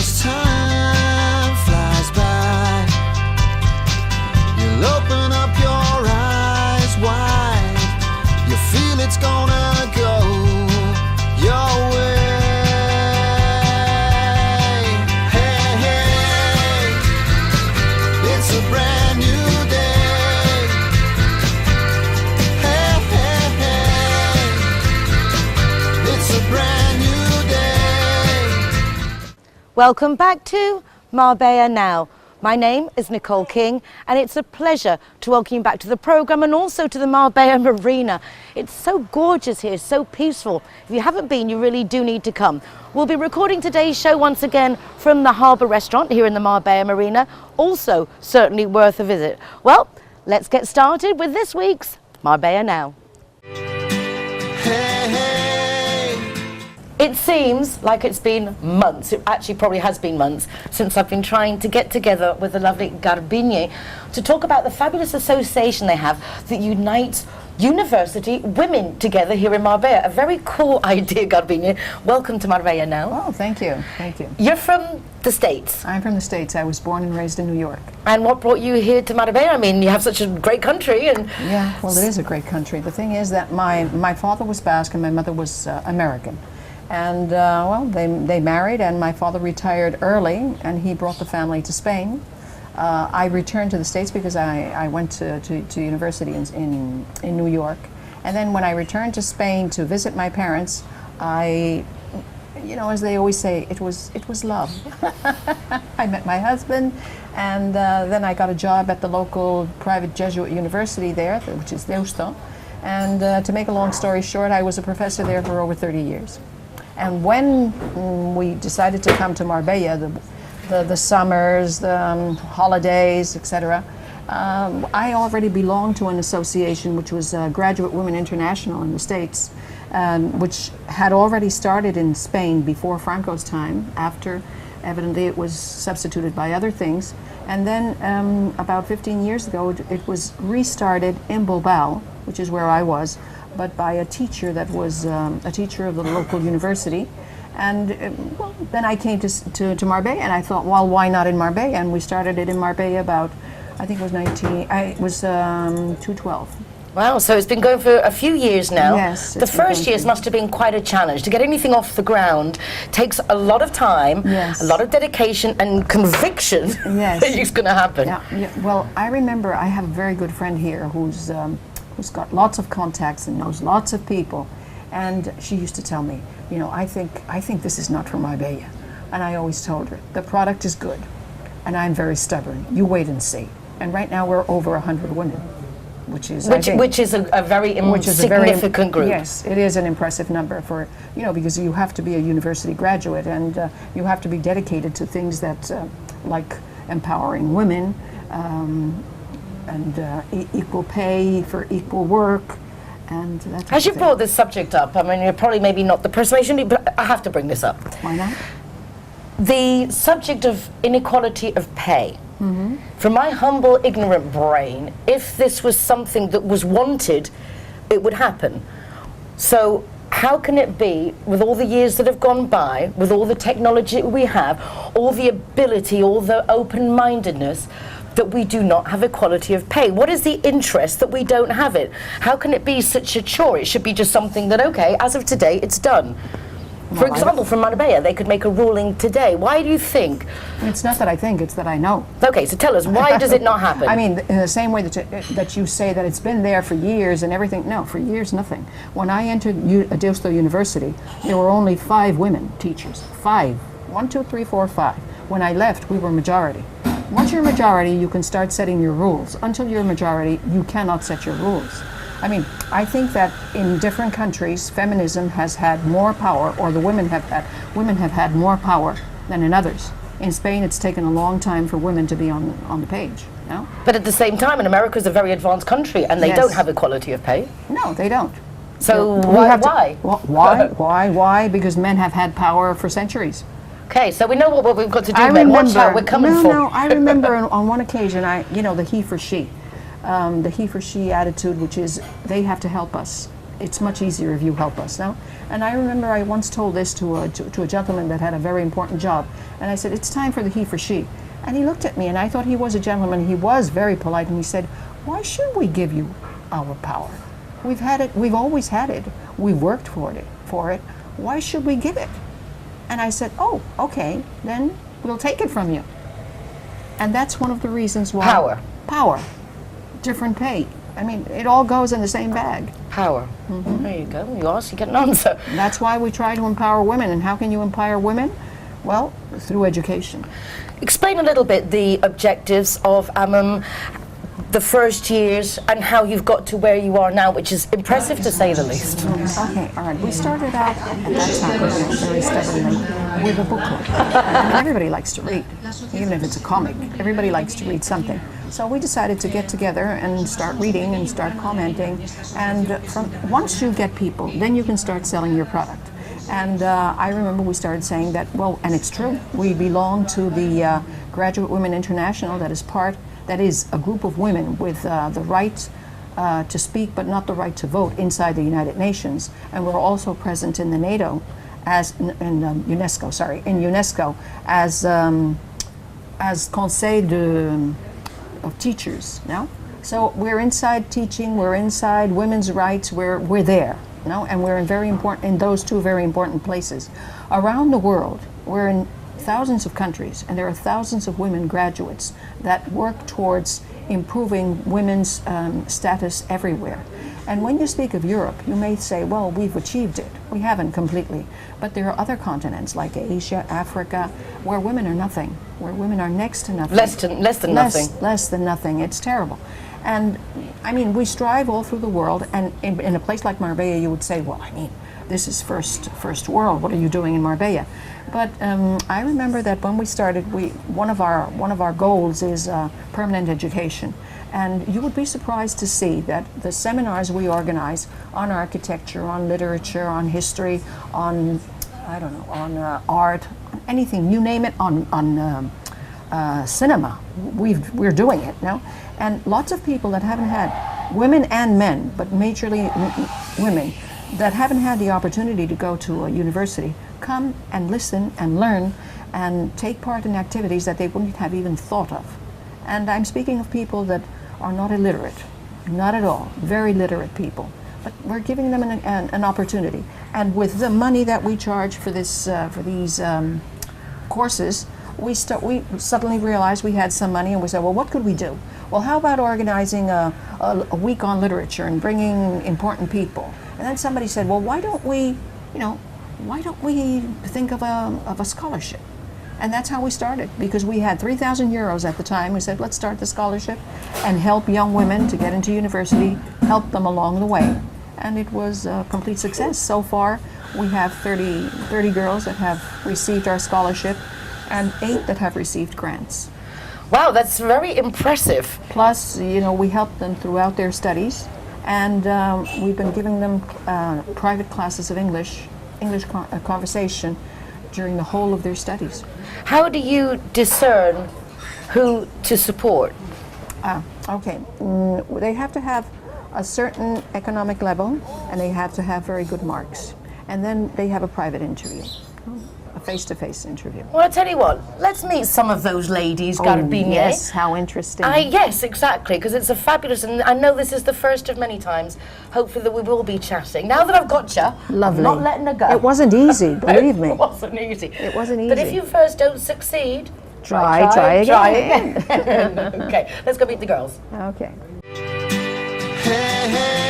as time flies by, you'll open up your eyes wide. You feel it's gonna go your way. Hey, hey, it's a brand new day. Hey, hey, hey, it's a brand new day. Welcome back to Marbella Now. My name is Nicole King, and it's a pleasure to welcome you back to the programme and also to the Marbella Marina. It's so gorgeous here, so peaceful. If you haven't been, you really do need to come. We'll be recording today's show once again from the Harbour Restaurant here in the Marbella Marina. Also, certainly worth a visit. Well, let's get started with this week's Marbella Now. Hey, hey. It seems like it's been months, it actually probably has been months, since I've been trying to get together with the lovely Garbiñe to talk about the fabulous association they have that unites university women together here in Marbella. A very cool idea, Garbiñe. Welcome to Marbella Now. Oh, thank you. Thank you. You're from the States. I'm from the States. I was born and raised in New York. And what brought you here to Marbella? I mean, you have such a great country. And yeah, well, it is a great country. The thing is that my father was Basque and my mother was American. And well, they married, and my father retired early, and he brought the family to Spain. I returned to the States because I went to university in New York. And then when I returned to Spain to visit my parents, you know, as they always say, it was love. I met my husband, and then I got a job at the local private Jesuit university there, which is Deusto. And to make a long story short, I was a professor there for over 30 years. And when we decided to come to Marbella, the summers, the holidays, etc., I already belonged to an association which was Graduate Women International in the States, which had already started in Spain before Franco's time. After, evidently, it was substituted by other things. And then about 15 years ago, it was restarted in Bilbao, which is where I was, but by a teacher that was a teacher of the local university. And well, then I came to Marbella, and I thought, well, why not in Marbella? And we started it in Marbella about, I think it was 2012. wow, so it's been going for a few years now. Yes. The first years must have been quite a challenge. To get anything off the ground takes a lot of time, yes, a lot of dedication and conviction. Yes. That it's going to happen. Yeah. Well, I remember I have a very good friend here who's got lots of contacts and knows lots of people, and she used to tell me, you know, I think this is not for Marbella. And I always told her, the product is good, and I'm very stubborn. You wait and see. And right now we're over 100 women, which is a very significant group. Yes, it is an impressive number for, you know, because you have to be a university graduate, and you have to be dedicated to things that like empowering women, and equal pay for equal work, and that. As you brought this subject up, I mean, you're probably maybe not the person I should be, but I have to bring this up. Why not? The subject of inequality of pay. Mm-hmm. From my humble, ignorant brain, if this was something that was wanted, it would happen. So how can it be, with all the years that have gone by, with all the technology we have, all the ability, all the open-mindedness, that we do not have equality of pay? What is the interest that we don't have it? How can it be such a chore? It should be just something that, okay, as of today, it's done. For example, from Marbella, they could make a ruling today. Why do you think? It's not that I think, it's that I know. Okay, so tell us, why does it not happen? I mean, in the same way that you say that it's been there for years and everything. No, for years, nothing. When I entered Deusto University, there were only 5 women teachers. 5. 1, 2, 3, 4, 5. When I left, we were majority. Once you're a majority, you can start setting your rules. Until you're a majority, you cannot set your rules. I mean, I think that in different countries, feminism has had more power, or the women have had more power than in others. In Spain, it's taken a long time for women to be on the page. No? But at the same time, in America is a very advanced country, and they Yes. don't have equality of pay. No, they don't. So why? Why? Because men have had power for centuries. Okay, so we know what we've got to do, men. Watch out, we're coming for. No, I remember on one occasion, the he for she. The he for she attitude, which is they have to help us. It's much easier if you help us, no? And I remember I once told this to a gentleman that had a very important job, And I said, it's time for the he for she. And he looked at me, and I thought he was a gentleman. He was very polite, and he said, why should we give you our power? We've had it, we've always had it. We've worked for it. Why should we give it? And I said, oh, okay, then we'll take it from you. And that's one of the reasons why. Power. Different pay. I mean, it all goes in the same bag. Power. There you go. You ask, you get an answer. That's why we try to empower women. And how can you empower women? Well, through education. Explain a little bit the objectives of Amum, the first years, and how you've got to where you are now, which is impressive to say the least. Okay, all right. We started out at that time, very stubbornly, with a booklet. I mean, everybody likes to read, even if it's a comic. Everybody likes to read something. So we decided to get together and start reading and start commenting. And once you get people, then you can start selling your product. And I remember we started saying that, well, and it's true, we belong to the Graduate Women International, that is a group of women with the right to speak, but not the right to vote inside the United Nations. And we're also present in the NATO, in UNESCO as Conseil of Teachers. No, so we're inside teaching, we're inside women's rights, we're there. No, and we're in those two very important places around the world. We're in thousands of countries, and there are thousands of women graduates that work towards improving women's status everywhere. And when you speak of Europe, you may say, well, we've achieved it. We haven't completely. But there are other continents like Asia, Africa, where women are nothing, where women are next to nothing. Less than nothing. Less than nothing. It's terrible. And I mean, we strive all through the world, and in a place like Marbella, you would say, well, I mean, this is first world. What are you doing in Marbella? But I remember that when we started, one of our goals is permanent education, and you would be surprised to see that the seminars we organize on architecture, on literature, on history, on art, on anything, you name it, on cinema, we're doing it now, and lots of people that haven't had, women and men, but majorly women, that haven't had the opportunity to go to a university, come and listen and learn and take part in activities that they wouldn't have even thought of. And I'm speaking of people that are not illiterate, not at all, very literate people. But we're giving them an opportunity. And with the money that we charge for these courses, we suddenly realized we had some money, and we said, well, what could we do? Well, how about organizing a week on literature and bringing important people? And then somebody said, well, why don't we think of a scholarship? And that's how we started, because we had 3,000 euros at the time. We said, let's start the scholarship and help young women to get into university, help them along the way. And it was a complete success. So far, we have 30 girls that have received our scholarship and 8 that have received grants. Wow, that's very impressive. Plus, we help them throughout their studies, and we've been giving them private classes of English conversation during the whole of their studies. How do you discern who to support? Okay, they have to have a certain economic level, and they have to have very good marks. And then they have a private interview, a face-to-face interview. Well, I tell you what, let's meet some of those ladies, Garbiñe. Yes, how interesting. Yes, exactly, because it's a fabulous, and I know this is the first of many times, hopefully that we will be chatting. Now that I've got you, lovely. I'm not letting her go. It wasn't easy, believe me. It wasn't easy. It wasn't easy. But if you first don't succeed, try again. Okay, let's go meet the girls. Okay. Hey, hey.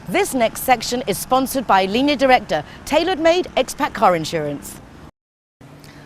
This next section is sponsored by Línea Directa, tailor-made expat car insurance.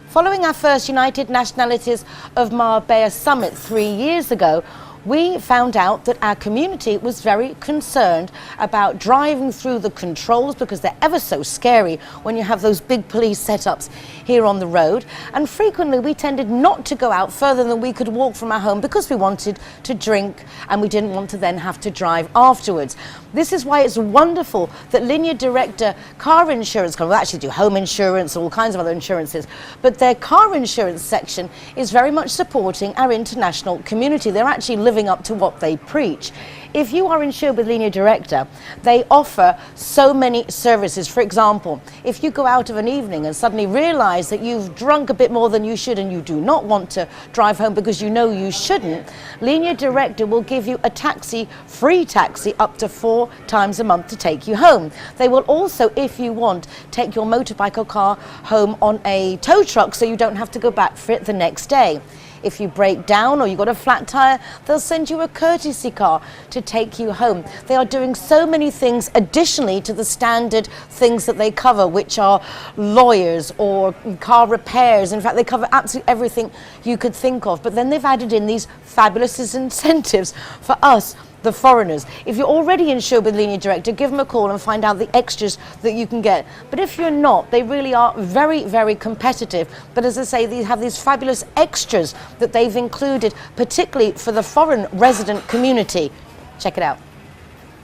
Following our first United Nationalities of Marbella summit 3 years ago, we found out that our community was very concerned about driving through the controls, because they're ever so scary when you have those big police setups here on the road. And frequently we tended not to go out further than we could walk from our home, because we wanted to drink and we didn't want to then have to drive afterwards. This is why it's wonderful that Línea Directa car insurance company, well, actually do home insurance, all kinds of other insurances, but their car insurance section is very much supporting our international community. They're actually living up to what they preach. if you are insured with Línea Directa, they offer so many services. For example, if you go out of an evening and suddenly realize that you've drunk a bit more than you should and you do not want to drive home because you know you shouldn't, Línea Directa will give you a taxi, free taxi, up to 4 times a month to take you home. They will also, if you want, take your motorbike or car home on a tow truck so you don't have to go back for it the next day. If you break down or you've got a flat tire, they'll send you a courtesy car to take you home. They are doing so many things additionally to the standard things that they cover, which are lawyers or car repairs. In fact, they cover absolutely everything you could think of. But then they've added in these fabulous incentives for us, the foreigners. If you're already insured with Línea Directa, give them a call and find out the extras that you can get. But if you're not, they really are very, very competitive. But as I say, they have these fabulous extras that they've included, particularly for the foreign resident community. Check it out.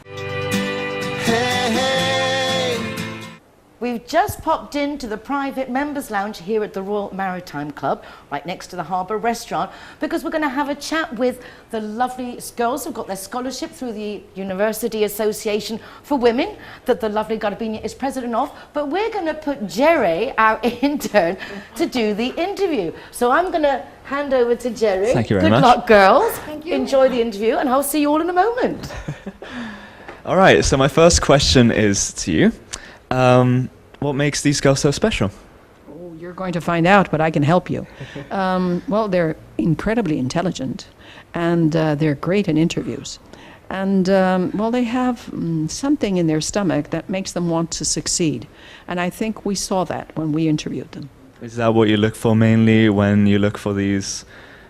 Hey, hey. We've just popped into the private members lounge here at the Royal Maritime Club, right next to the Harbour Restaurant, because we're going to have a chat with the lovely girls who've got their scholarship through the University Association for Women, that the lovely Garbiñe is president of. But we're going to put Jere, our intern, to do the interview. So I'm going to hand over to Jere. Thank you very much. Good luck, girls. Thank you. Enjoy the interview, and I'll see you all in a moment. All right, so my first question is to you. What makes these girls so special? Oh, you're going to find out, but I can help you. Well, they're incredibly intelligent, and they're great in interviews. And, well, they have something in their stomach that makes them want to succeed. And I think we saw that when we interviewed them. Is that what you look for mainly when you look for these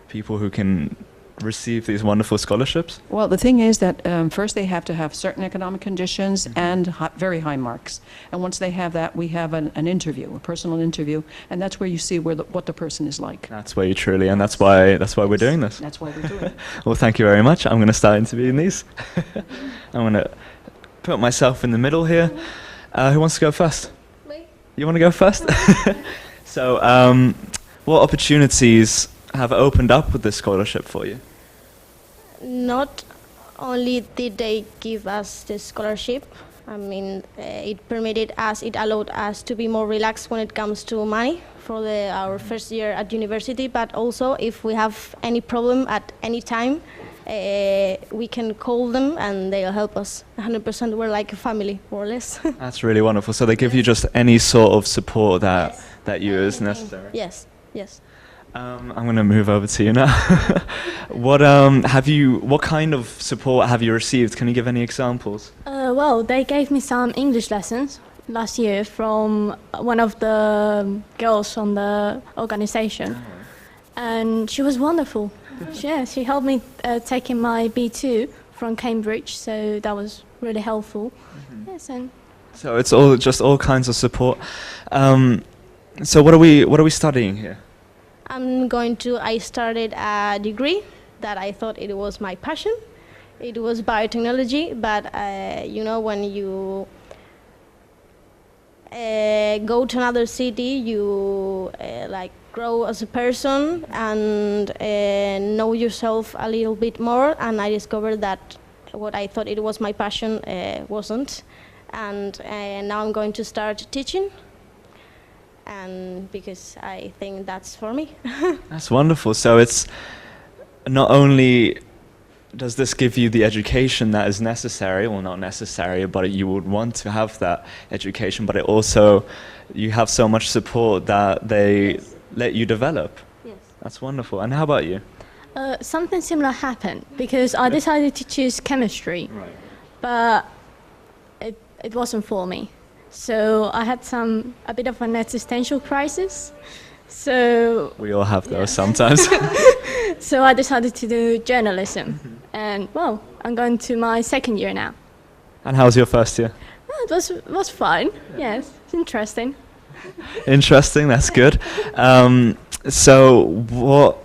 people who can receive these wonderful scholarships? Well, the thing is that first they have to have certain economic conditions and very high marks. And once they have that, we have an interview, a personal interview, and that's where you see what the person is like. That's where you truly, and that's why we're doing this. That's why we're doing it. Well, thank you very much. I'm going to start interviewing these. I'm going to put myself in the middle here. Who wants to go first? Me. You want to go first? So, what opportunities have opened up with this scholarship for you? Not only did they give us the scholarship, I mean, it allowed us to be more relaxed when it comes to money for our first year at university, but also if we have any problem at any time, we can call them and they'll help us 100%. We're like a family, more or less. That's really wonderful. So they give you just any sort of support that you is necessary? Yes, yes. I'm going to move over to you now. What kind of support have you received? Can you give any examples? Well, they gave me some English lessons last year from one of the girls on the organization, and she was wonderful. Yeah, she helped me taking my B2 from Cambridge, so that was really helpful. Yes, and So it's all kinds of support. So what are we studying here? I started a degree that I thought it was my passion. It was biotechnology, but when you go to another city, you grow as a person and know yourself a little bit more. And I discovered that what I thought it was my passion wasn't. And now I'm going to start teaching. And because I think that's for me. That's wonderful. So it's not only does this give you the education that is necessary, well, not necessary, but you would want to have that education, but it also, you have so much support that they let you develop. Yes. That's wonderful. And how about you? something similar happened because I decided to choose chemistry, but it wasn't for me. So I had a bit of an existential crisis. So we all have those sometimes. So I decided to do journalism, and well, I'm going to my second year now. And how's your first year? Well, it was fine. Yes, it's interesting. Interesting, that's good. So what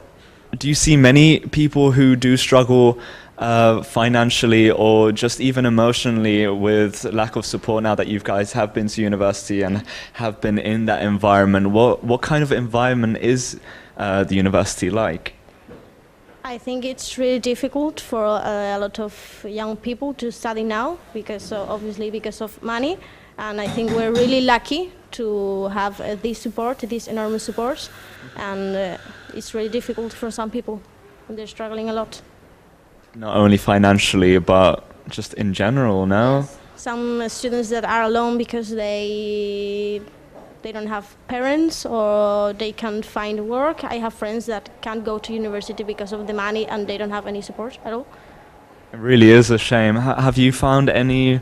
do you see many people who do struggle financially or just even emotionally with lack of support now that you guys have been to university and have been in that environment? What kind of environment is the university like? I think it's really difficult for a lot of young people to study now because obviously because of money, and I think we're really lucky to have this support, this enormous support, and it's really difficult for some people and they're struggling a lot. Not only financially, but just in general, no? Some students that are alone because they don't have parents or they can't find work. I have friends that can't go to university because of the money and they don't have any support at all. It really is a shame. Have you found any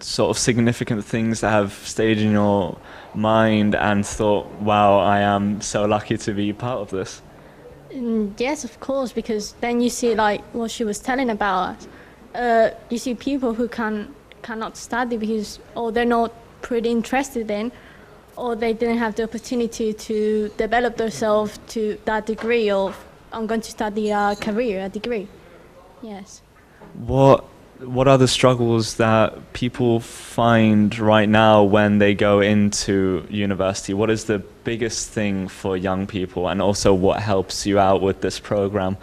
sort of significant things that have stayed in your mind and thought, wow, I am so lucky to be part of this? Yes, of course, because then you see like what she was telling about. You see people who cannot study because or they're not pretty interested in, or they didn't have the opportunity to develop themselves to that degree of I'm going to study a career, a degree. Yes. What are the struggles that people find right now when they go into university? What is the biggest thing for young people, and also what helps you out with this program?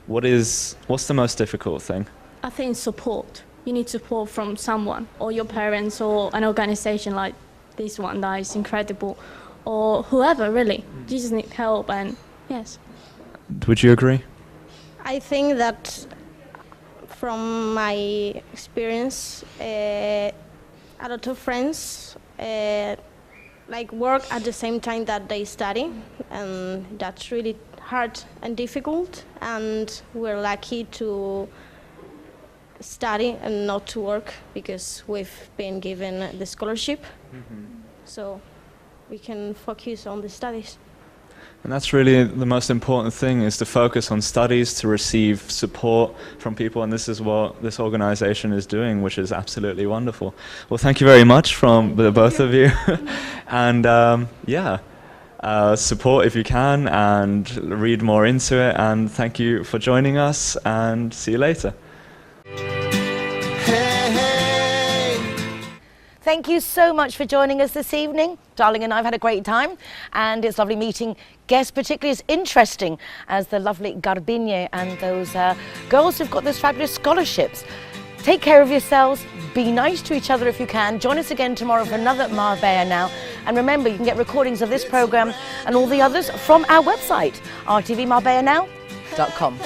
What's the most difficult thing? I think support. You need support from someone, or your parents, or an organization like this one that is incredible, or whoever really. You just need help, and yes. Would you agree? I think that from my experience, a lot of friends like work at the same time that they study, and that's really hard and difficult, and we're lucky to study and not to work because we've been given the scholarship, so we can focus on the studies. And that's really the most important thing, is to focus on studies, to receive support from people, and this is what this organization is doing, which is absolutely wonderful. Well, thank you very much from the both of you. And support if you can, and read more into it, and thank you for joining us, and see you later. Thank you so much for joining us this evening. Darling and I have had a great time, and it's lovely meeting guests, particularly as interesting as the lovely Garbiñe and those girls who've got those fabulous scholarships. Take care of yourselves, be nice to each other if you can. Join us again tomorrow for another Marbella Now. And remember, you can get recordings of this programme and all the others from our website, rtvmarbellaNow.com.